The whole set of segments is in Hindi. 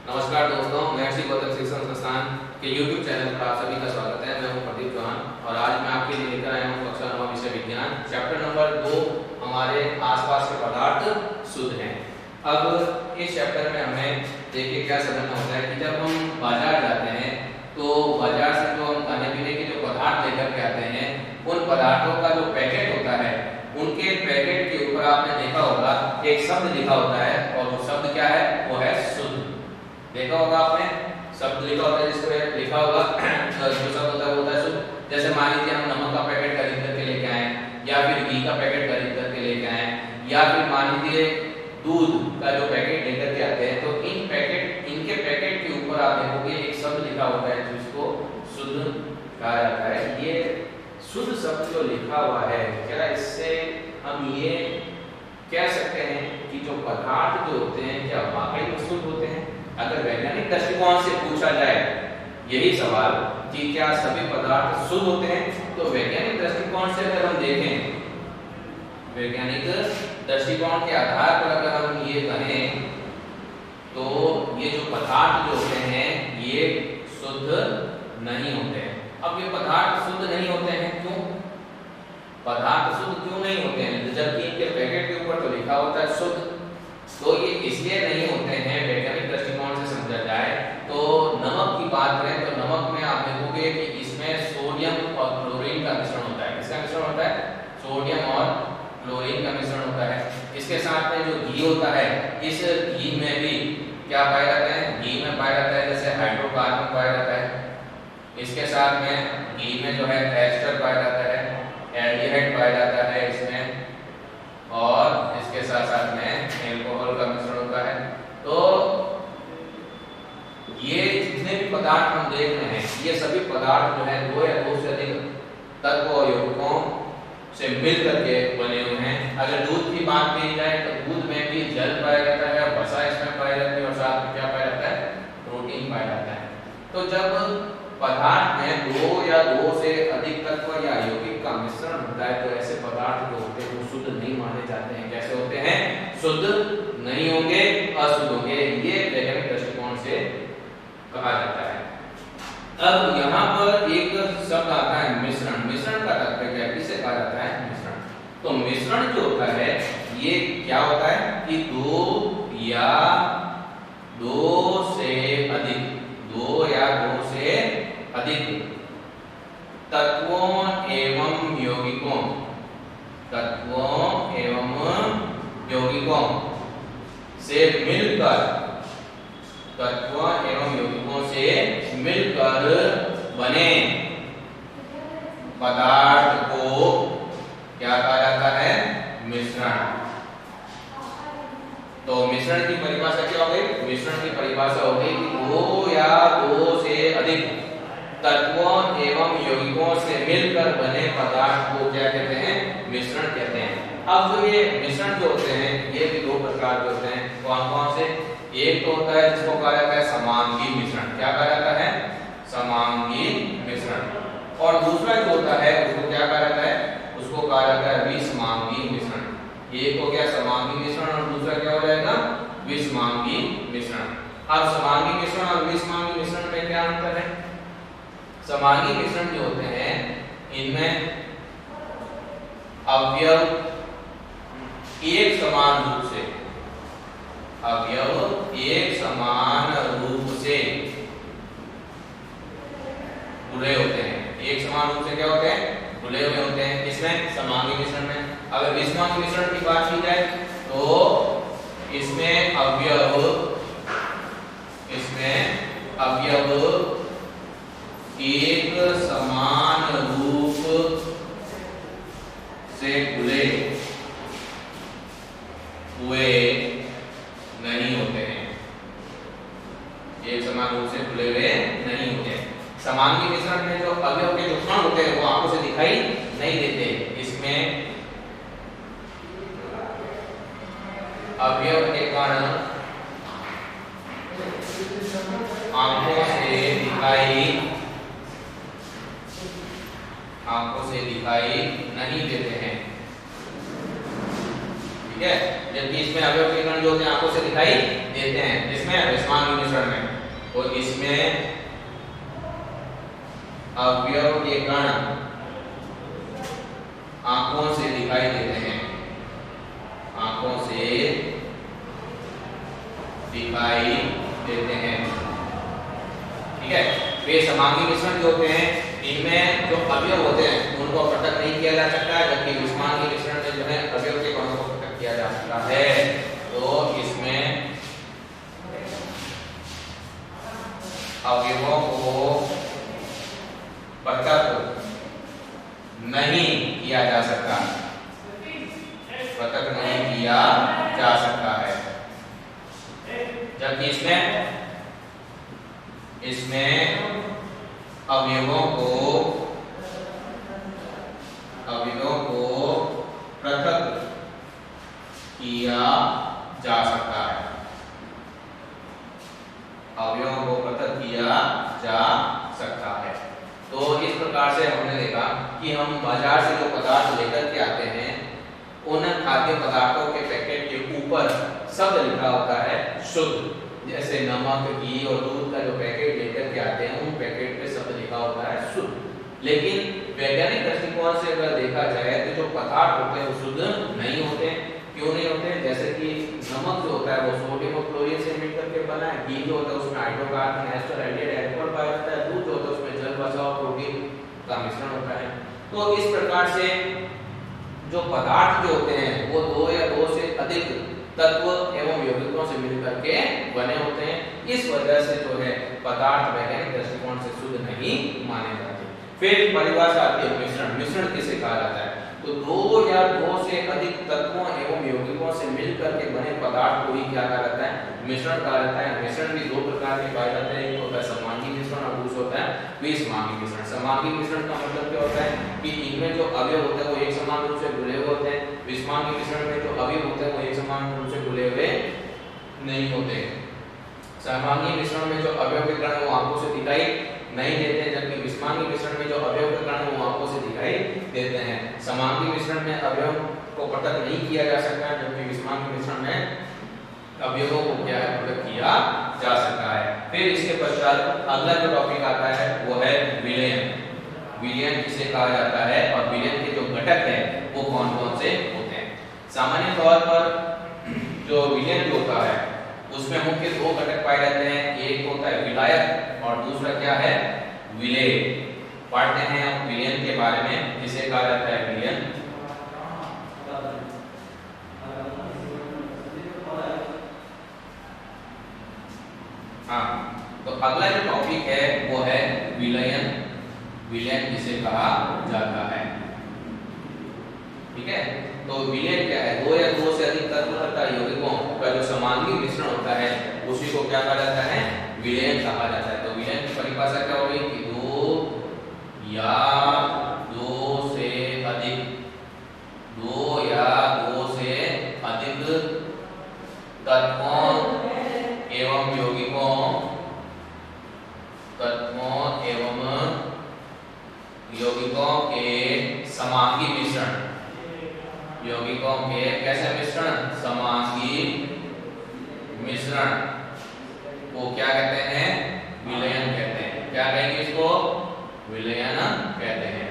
नमस्कार दोस्तों, महर्षि गौतम शिक्षण संस्थान के YouTube चैनल पर आप सभी का स्वागत है। मैं हूं प्रदीप चौहान और आज मैं आपके लिए लेकर आया हूं कक्षा 9 विषय विज्ञान चैप्टर नंबर 2 हमारे आसपास के पदार्थ शुद्ध हैं। अब इस चैप्टर में हमें देखिए क्या समझना होता है कि जब हम बाजार जाते हैं तो बाजार से जो हम खाने पीने के जो पदार्थ लेकर के आते हैं उन पदार्थों का जो पैकेट होता है उनके पैकेट के ऊपर आपने देखा होगा एक शब्द लिखा होता है और वो शब्द क्या है? वो है शुद्ध। देखा होगा आपने शब्द लिखा होता है जिसको लिखा होगा जो शब्द होता है वो होता है शुद्ध। जैसे मान लीजिए हम नमक का पैकेट खरीद करके लेके आए या फिर घी का पैकेट खरीद करके लेके आए या फिर मान लीजिए दूध का जो पैकेट लेकर के आते हैं तो इनके पैकेट के ऊपर आप देखोगे एक शब्द लिखा होता है जिसको शुद्ध कहा जाता है। ये शुद्ध शब्द जो लिखा हुआ है क्या इससे हम ये कह सकते हैं कि जो पदार्थ जो होते हैं क्या वाकई में शुद्ध होते हैं? अगर वैज्ञानिक दृष्टिकोण से पूछा जाए यही सवाल कि क्या सभी पदार्थ शुद्ध होते हैं तो वैज्ञानिक दृष्टिकोण से अगर हम देखें, वैज्ञानिक दृष्टिकोण के आधार पर अगर हम ये कहें तो ये जो पदार्थ जो होते हैं ये शुद्ध नहीं होते हैं। अब ये पदार्थ शुद्ध नहीं होते हैं क्यों? पदार्थ शुद्ध क्यों नहीं होते हैं जबकि इनके पैकेट के ऊपर तो लिखा होता है शुद्ध? तो ये इसलिए नहीं होते हैं वैज्ञानिक दृष्टिकोण से समझा जाए तो नमक की बात करें तो नमक में आप देखोगे कि इसमें सोडियम और क्लोरीन का मिश्रण होता है। किसका मिश्रण होता है? सोडियम और क्लोरीन का मिश्रण होता है। इसके साथ में जो घी होता है इस घी में भी क्या पाया जाता है? घी में पाया जाता है जैसे हाइड्रोकार्बन पाया जाता है। इसके साथ में घी में जो है एस्टर पाया जाता है, एल्डिहाइड पाया जाता है इसमें और इसके साथ साथ में एल्कोहल का मिश्रण होता है। तो ये जितने भी पदार्थ हम देख रहे हैं ये सभी पदार्थ जो है दो या दो से अधिक तत्व और यौगिकों से मिल करके बने हुए हैं। अगर दूध की बात की जाए तो दूध में भी जल पाया जाता है, वसा इसमें पाई जाती है और साथ में क्या पाया जाता है? प्रोटीन पाया जाता है। तो जब पदार्थ में दो या दो से अधिक तत्व या यौगिक का मिश्रण होता है तो ऐसे पदार्थ जो होते हैं वो शुद्ध नहीं माने जाते हैं। कैसे होते हैं? शुद्ध नहीं होंगे, अशुद्ध होंगे। ये वैज्ञानिक दृष्टिकोण से कहा जाता है। अब यहाँ पर एक शब्द आता है मिश्रण। मिश्रण का तात्पर्य क्या है? इसे कहा जाता है मिश्रण। तो मिश्रण जो होता है ये क्या होता है कि दो या दो से अधिक तत्वों एवं यौगिकों से मिलकर बने पदार्थ को क्या कहा जाता है? मिश्रण। तो मिश्रण की परिभाषा क्या हो गई? मिश्रण की परिभाषा हो गई कि दो या दो से अधिक तत्वों एवं यौगिकों से मिलकर बने पदार्थ को क्या कहते हैं? मिश्रण कहते हैं। अब ये मिश्रण जो होते हैं ये भी दो प्रकार के होते हैं। कौन कौन से? एक तो होता है जिसको कहा जाता है समांगी मिश्रण। क्या कहा जाता है? समांगी मिश्रण। और दूसरा जो होता है उसको क्या कहा जाता है? उसको कहा जाता है विषमांगी मिश्रण। एक हो गया समांगी मिश्रण और दूसरा क्या हो जाएगा? विषमांगी मिश्रण। अब समांगी मिश्रण और विषमांगी मिश्रण में क्या अंतर है? समांगी मिश्रण जो होते हैं इनमें अवयव एक समान रूप से जुड़े होते हैं। एक समान रूप से क्या होते हैं? जुड़े हुए होते हैं। किसमें? समांगी मिश्रण में। अगर विषमांगी मिश्रण की बात की जाए तो इसमें अवयव एक समान रूप से खुले हुए नहीं होते हैं। एक समान रूप से खुले हुए नहीं होते हैं। समांगी मिश्रण में जो अवयव के जो कण होते हैं वो आंखों से दिखाई नहीं देते। इसमें अवयव के कण आंखों से दिखाई नहीं देते हैं। ठीक है, जबकि इसमें अवयव के कण जो होते हैं आंखों से दिखाई देते हैं, जिसमें विस्मांगी मिश्रण में, तो इसमें अवयव के कण आंखों से दिखाई देते हैं, आंखों से दिखाई देते हैं, ठीक है। वे समांगी मिश्रण जो होते हैं इनमें जो अवयव होते हैं उनको पृथक नहीं किया जा सकता, जबकि विस्मांगी मिश्रण में जो है अवयव के कणों को पृथक किया जा सकता है। तो इसमें अवयवों को पृथक नहीं किया जा सकता, पृथक नहीं किया जा सकता है, जबकि इसमें अवयवों को पृथक किया जा सकता है, अवयवों को पृथक किया जा सकता है। तो इस प्रकार से हमने देखा कि हम बाजार से जो पदार्थ लेकर के आते हैं उन खाद्य पदार्थों के पैकेट के ऊपर शब्द लिखा होता है शुद्ध, जैसे नमक, घी और दूध का जो पैकेट लेकर के आते हैं उन पैकेट पे शब्द लिखा होता है शुद्ध। लेकिन वैज्ञानिक दृष्टिकोण से अगर देखा जाए तो जो पदार्थ होते हैं वो शुद्ध नहीं होते। क्यों नहीं होते? जैसे कि नमक जो होता है वो सोडियम और क्लोरीन से मिलकर के बना है, घी जो होता है उसमें हाइड्रोकार्बन, एस्टर, एल्डिहाइड, अल्कोहल पाया जाता है, दूध जो होता है उसमें जल, वसा और प्रोटीन का मिश्रण होता है। तो इस प्रकार से जो पदार्थ जो होते हैं वो दो या दो से अधिक तत्व एवं यौगिकों से मिलकर के बने होते हैं। इस वजह से जो है पदार्थ वैज्ञानिक दृष्टिकोण से शुद्ध नहीं माने जाते। फिर परिभाषा आती है मिश्रण। मिश्रण किसे कहा जाता है? तो दो या दो से अधिक तत्वों एवं यौगिकों से मिलकर के बने पदार्थ को ही क्या कहा जाता है? मिश्रण कहा जाता है। मिश्रण भी दो प्रकार के पाए जाते हैं, एक होता है समांगी मिश्रण और दूसरा होता है विसमांगी मिश्रण। समांगी मिश्रण का मतलब क्या होता है कि इनमें जो अवयव होते हैं वो एक समान रूप से घुले हुए होते हैं। विसमांगी मिश्रण में जो अवयव होते हैं वो एक समान रूप से घुले हुए नहीं होते। समांगी मिश्रण में जो अवयव के कण वो आंखों से दिखाई नहीं देते, जबकि विसमांगी मिश्रण में जो अवयव के कण वो आंखों से दिखाई देते हैं। समांगी मिश्रण में अवयव को पृथक नहीं किया जा सकता, जबकि विसमांगी मिश्रण में अवयवों को क्या है पृथक किया जा सकता है। फिर इसके पश्चात अगला जो टॉपिक आता है वो है विलयन। विलयन किसे कहा जाता है और विलयन के जो घटक है वो कौन कौन से होते हैं? सामान्य तौर पर जो विलयन जो होता है उसमें मुख्य दो घटक पाए जाते हैं, एक होता है विलायक और दूसरा क्या है? विलेय। पढ़ते हैं हम विलयन के बारे में, जिसे कहा जाता है विलयन। हाँ, तो अगला जो टॉपिक है वो है विलयन। विलयन किसे कहा जाता है? ठीक है, तो विलयन क्या है? दो या दो से अधिक तत्व तथा यौगिकों का जो समांगी मिश्रण होता है उसी को क्या कहा जाता है? विलयन कहा जाता है। तो विलयन की परिभाषा क्या होगी कि दो या दो से अधिक तत्वों एवं यौगिकों के समांगी मिश्रण। यौगिकों के कैसे मिश्रण? समांगी मिश्रण को क्या कहते हैं? विलयन कहते हैं। क्या कहेंगे इसको? विलयन कहते हैं।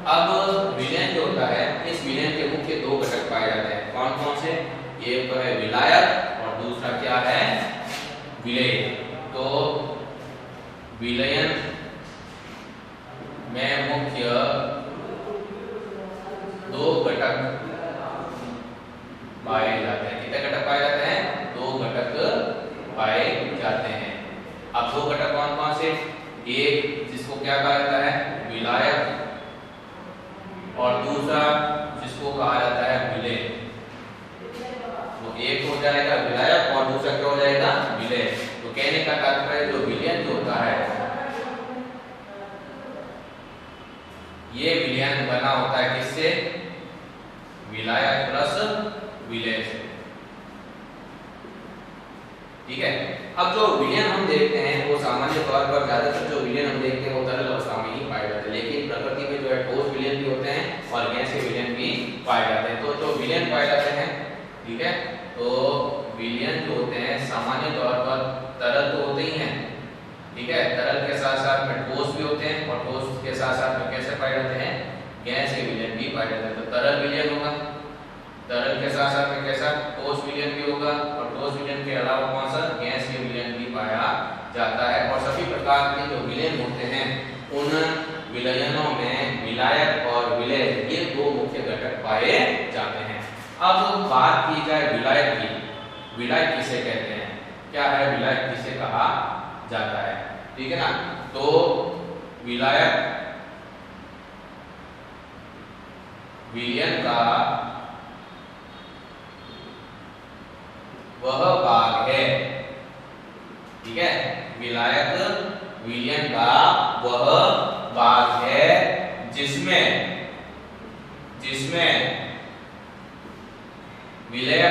अब विलयन जो होता है, इस विलयन के मुख्य दो घटक पाए जाते हैं। कौन कौन से? एक तो है विलायक और दूसरा क्या है? विलेय। तो विलयन में मुख्य दो घटक पाए जाते हैं। कितने घटक पाए जाते हैं? दो घटक पाए जाते हैं। अब दो घटक कौन कौन से? एक जिसको क्या कहा जाता है? विलायक, और दूसरा जिसको कहा जाता है विलेय। तो एक हो जाएगा विलायक और दूसरा क्या हो जाएगा? विलेय। तो कहने का तात्पर्य जो विलयन जो होता है ये विलयन बना होता है किससे? विलायक प्लस विलेय से। ठीक है, अब जो विलयन हम देखते हैं वो सामान्य तौर पर ज्यादातर जो विलयन हम देखते हैं वो तरल अवस्था में ही पाए जाते हैं, लेकिन प्रकृति में जो है ठोस विलयन भी होते हैं और गैसीय विलयन भी पाए जाते हैं। तो जो विलयन पाए जाते हैं ठीक है। तो विलयन जो होते हैं सामान्य तौर पर तरल तो होते ही हैं, ठीक है, तरल के साथ साथ में ठोस भी होते हैं और ठोस के साथ साथ में कैसे पाए जाते हैं, गैस के विलयन भी पाए जाते हैं। तो तरल विलयन होगा, तरल के साथ साथ में कैसा ठोस विलयन भी होगा और ठोस विलयन के अलावा कौन सा, गैस के विलयन भी पाया जाता है। और सभी प्रकार के जो विलयन होते हैं उन विलयनों में विलायक और विलेय ये दो मुख्य घटक पाए जाते हैं। अब बात की जाए विलायक की, विलायक किसे कहते हैं, क्या है विलायक किसे कहा जाता है, ठीक है ना। तो विलायक विलयन का वह भाग है, ठीक है, विलायक विलयन का वह भाग है जिसमें विलेय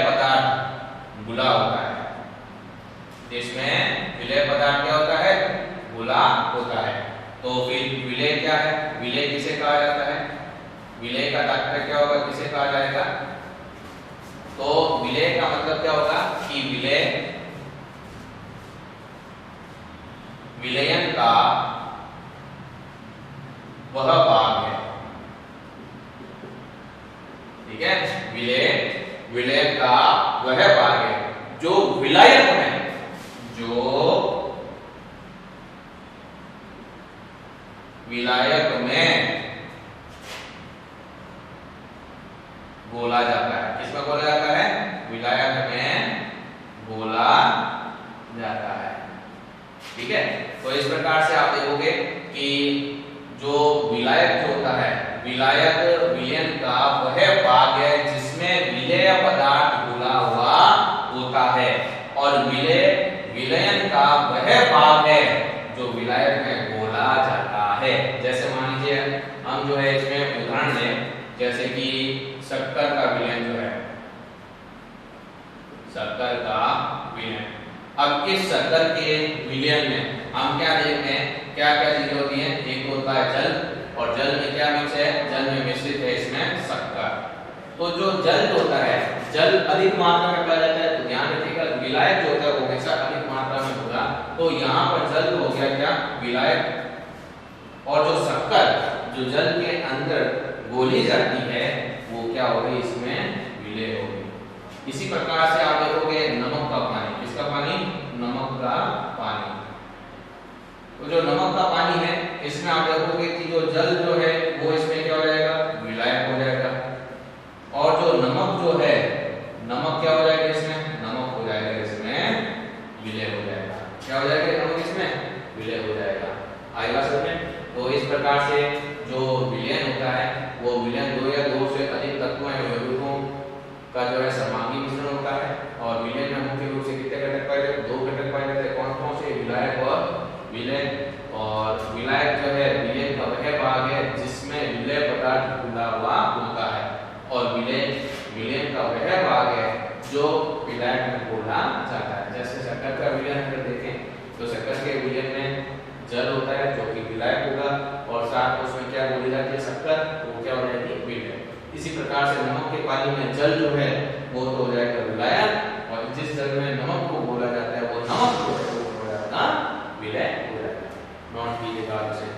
पदार्थ घुला होता है, जिसमें विलेय पदार्थ क्या होता है, घुला होता है। तो फिर विलेय क्या है, विलेय किसे कहा जाता है, विलेय का तात्पर्य क्या होगा, किसे कहा जाएगा। तो विलेय का मतलब क्या होगा कि विलयन का वह भाग है, ठीक है, विलयन का वह भाग है जो विलायक है, जो विलायक में घोला जाता है। किसमें घोला जाता है, विलायक में घोला जाता है, ठीक है। तो इस प्रकार से आप देखोगे कि जो विलायक जो होता है, विलायक विलयन का वह भाग है जिसमें विलेय पदार्थ घुला हुआ होता है, और विलयन का वह भाग है जो विलायक में घोला जाता है। जैसे मान लीजिए हम जो है इसमें उदाहरण लें, जैसे कि शक्कर का विलयन जो है, शक्कर का विलयन। अब इस शक्कर के विलयन में हम क्या देखते हैं, क्या क्या चीजें होती हैं, एक होता है जल, और जल में क्या मिक्स है, जल में मिश्रित है इसमें शक्कर। तो जो जल होता है, जल अधिक मात्रा में पाया जाता है, तो ध्यान रखिएगा विलायक जो होता है वो हमेशा अधिक मात्रा में होगा। तो यहाँ पर जल हो गया क्या, विलायक, और जो शक्कर जो जल के अंदर घोली जाती है वो क्या होगी, इसमें विलेय होगी। इसी प्रकार से आप देखोगे नमक का पानी, किसका पानी, नमक का पानी। तो जो नमक का पानी है इसमें आप देखोगे कि जो जल जो है वो इसमें क्या हो जाएगा, विलायक हो जाएगा, और जो नमक जो है, नमक क्या हो जाएगा इसमें, नमक हो जाएगा इसमें विलेय हो जाएगा। क्या हो जाएगा, नमक इसमें विलेय हो जाएगा। आएगा समझ में। तो इस प्रकार से जो विलयन होता है वो विलयन दो या दो से अधिक तत्वों या यौगिकों का जो है समांगी मिश्रण होता है। और विलयन में मुख्य रूप से कितने घटक पाए जाते हैं, दो घटक पाए जाते हैं। कौन कौन से, विलायक और विलय। और विलायक जो है विलयन का वह भाग है जिसमें विलेय पदार्थ घुला हुआ होता है, और विलयन का वह भाग है जो विलायक में घोला जाता है। जैसे शक्कर का विलयन अगर देखें तो शक्कर के विलयन में जल होता है जो कि विलायक होगा, और साथ में उसमें क्या घोली जाती है, शक्कर, तो वो क्या हो जाएगी, विलय। इसी प्रकार से नमक के पानी में जल जो है वो तो हो जाएगा विलायक, और जिस जल में नमक को घोला जाता है वो नमक को हो जाएगा विलय हो जाएगा। नोट कीजिएगा इसे।